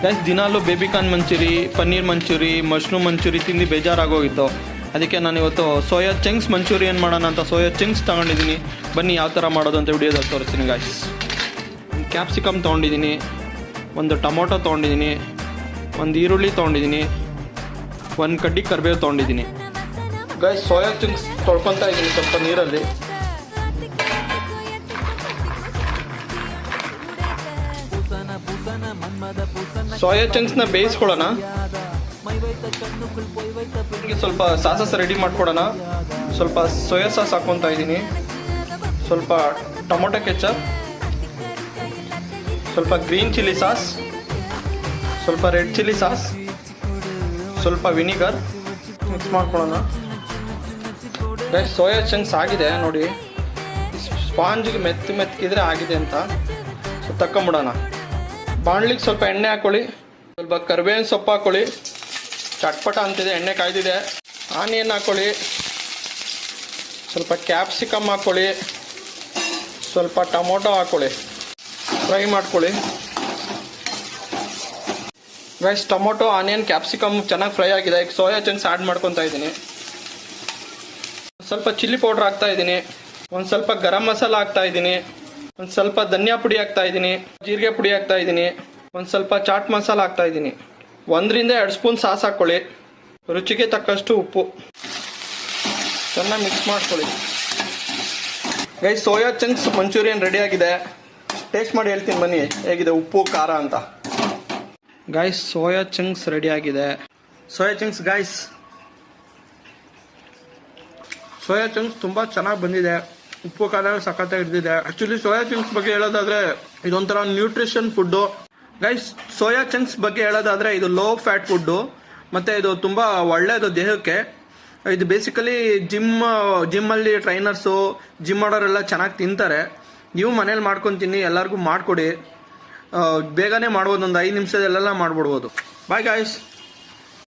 Guys ದಿನಾಲು baby corn manchurian, paneer manchurian, mushroom manchurian ತಿಂದು ಬೇಜಾರಾಗೋಗಿತ್ತು. ಅದಕ್ಕೆ ನಾನು ಇವತ್ತು ಸೋಯಾ ಚಂಕ್ಸ್ ಮಂಚೂರಿಯನ್ ಮಾಡೋಣ ಅಂತ ಸೋಯಾ ಚಂಕ್ಸ್ ತೊಗೊಂಡಿದ್ದೀನಿ. ಬನ್ನಿ ಯಾವ ಥರ ಮಾಡೋದು ಅಂತ ವಿಡಿಯೋದಲ್ಲಿ ತೋರಿಸ್ತೀನಿ ಗೈಸ್. ಒಂದು ಕ್ಯಾಪ್ಸಿಕಮ್ ತೊಗೊಂಡಿದ್ದೀನಿ, ಒಂದು ಟೊಮೊಟೊ ತೊಗೊಂಡಿದ್ದೀನಿ, ಒಂದು ಈರುಳ್ಳಿ ತೊಗೊಂಡಿದ್ದೀನಿ, ಒಂದು ಕಡ್ಡಿ ಕರಿಬೇವು ತೊಗೊಂಡಿದ್ದೀನಿ. ಗೈಸ್ ಸೋಯಾ ಚಂಕ್ಸ್ ತೊಳ್ಕೊತಾ ಇದ್ದೀನಿ ಸ್ವಲ್ಪ ನೀರಲ್ಲಿ. ಸೋಯಾ ಚಂಕ್ಸ್ನ ಬೇಯಿಸ್ಕೊಳ್ಳೋಣ. ಸ್ವಲ್ಪ ಸಾಸಸ್ ರೆಡಿ ಮಾಡ್ಕೊಡೋಣ. ಸ್ವಲ್ಪ ಸೋಯಾ ಸಾಸ್ ಹಾಕ್ಕೊತಾ ಇದ್ದೀನಿ, ಸ್ವಲ್ಪ ಟೊಮೊಟೊ ಕೆಚಪ್, ಸ್ವಲ್ಪ ಗ್ರೀನ್ ಚಿಲ್ಲಿ ಸಾಸ್, ಸ್ವಲ್ಪ ರೆಡ್ ಚಿಲ್ಲಿ ಸಾಸ್, ಸ್ವಲ್ಪ ವಿನಿಗರ್ ಮಿಕ್ಸ್ ಮಾಡ್ಕೊಳ್ಳೋಣ. ಗೈಸ್ ಸೋಯಾ ಚಂಕ್ಸ್ ಆಗಿದೆ ನೋಡಿ, ಸ್ಪಾಂಜಿಗೆ ಮೆತ್ತಗಿದ್ರೆ ಆಗಿದೆ ಅಂತ. ಸೊ ತಕೊಂಬಿಡೋಣ. ಬಾಣಲಿಗೆ ಸ್ವಲ್ಪ ಎಣ್ಣೆ ಹಾಕ್ಕೊಳ್ಳಿ, ಸ್ವಲ್ಪ ಕರಿಬೇವಿನ ಸೊಪ್ಪು ಹಾಕ್ಕೊಳ್ಳಿ. ಚಟ್ಪಟ ಅಂತಿದೆ, ಎಣ್ಣೆ ಕಾಯ್ದಿದೆ. ಆನಿಯನ್ ಹಾಕ್ಕೊಳ್ಳಿ, ಸ್ವಲ್ಪ ಕ್ಯಾಪ್ಸಿಕಮ್ ಹಾಕ್ಕೊಳ್ಳಿ, ಸ್ವಲ್ಪ ಟೊಮೊಟೊ ಹಾಕ್ಕೊಳ್ಳಿ, ಫ್ರೈ ಮಾಡ್ಕೊಳ್ಳಿ. ಗೈಸ್ ಟೊಮೊಟೊ, ಆನಿಯನ್, ಕ್ಯಾಪ್ಸಿಕಮ್ ಚೆನ್ನಾಗಿ ಫ್ರೈ ಆಗಿದೆ. ಈಗ ಸೋಯಾ ಚಂಕ್ಸ್ ಆ್ಯಡ್ ಮಾಡ್ಕೊತಾ ಇದ್ದೀನಿ. ಸ್ವಲ್ಪ ಚಿಲ್ಲಿ ಪೌಡ್ರ್ ಹಾಕ್ತಾ ಇದ್ದೀನಿ, ಒಂದು ಸ್ವಲ್ಪ ಗರಂ ಮಸಾಲ ಹಾಕ್ತಾ ಇದ್ದೀನಿ, ಒಂದು ಸ್ವಲ್ಪ ಧನಿಯಾ ಪುಡಿ ಹಾಕ್ತಾ ಇದ್ದೀನಿ, ಜೀರಿಗೆ ಪುಡಿ ಹಾಕ್ತಾ ಇದ್ದೀನಿ, ಒಂದು ಸ್ವಲ್ಪ ಚಾಟ್ ಮಸಾಲ ಹಾಕ್ತಾ ಇದ್ದೀನಿ. 1 ರಿಂದ 2 ಸ್ಪೂನ್ ಸಾಸ್ ಹಾಕ್ಕೊಳ್ಳಿ, ರುಚಿಗೆ ತಕ್ಕಷ್ಟು ಉಪ್ಪು. ಚೆನ್ನಾಗಿ ಮಿಕ್ಸ್ ಮಾಡ್ಕೊಳ್ಳಿ. Guys soya chunks manchurian ready ಆಗಿದೆ. ಟೇಸ್ಟ್ ಮಾಡಿ ಹೇಳ್ತೀನಿ ಬನ್ನಿ ಹೇಗಿದೆ ಉಪ್ಪು ಖಾರ ಅಂತ. ಗೈಸ್ ಸೋಯಾ ಚಂಕ್ಸ್ ರೆಡಿ ಆಗಿದೆ. Soya chunks guys, soya chunks ತುಂಬ ಚೆನ್ನಾಗಿ ಬಂದಿದೆ. ಉಪ್ಪು ಖಾರ ಸಖತ್ತಾಗಿ ಹಿಡಿದಿದೆ. ಆ್ಯಕ್ಚುಲಿ ಸೋಯಾ ಚಂಕ್ಸ್ ಬಗ್ಗೆ ಹೇಳೋದಾದರೆ ಇದೊಂಥರ nutrition food. Guys soya chunks ಬಗ್ಗೆ ಹೇಳೋದಾದರೆ ಇದು ಲೋ ಫ್ಯಾಟ್ ಫುಡ್ಡು, ಮತ್ತು ಇದು ತುಂಬ ಒಳ್ಳೆಯದು ದೇಹಕ್ಕೆ. ಇದು ಬೇಸಿಕಲಿ ಜಿಮ್ಮಲ್ಲಿ ಟ್ರೈನರ್ಸು, ಜಿಮ್ ಮಾಡೋರೆಲ್ಲ ಚೆನ್ನಾಗಿ ತಿಂತಾರೆ. ನೀವು ಮನೇಲಿ ಮಾಡ್ಕೊಂಡು ತಿನ್ನಿ, ಎಲ್ಲರಿಗೂ ಮಾಡಿಕೊಡಿ. ಬೇಗನೆ ಮಾಡ್ಬೋದು, ಒಂದು 5 ನಿಮಿಷದಲ್ಲೆಲ್ಲ ಮಾಡ್ಬಿಡ್ಬೋದು. Bye guys.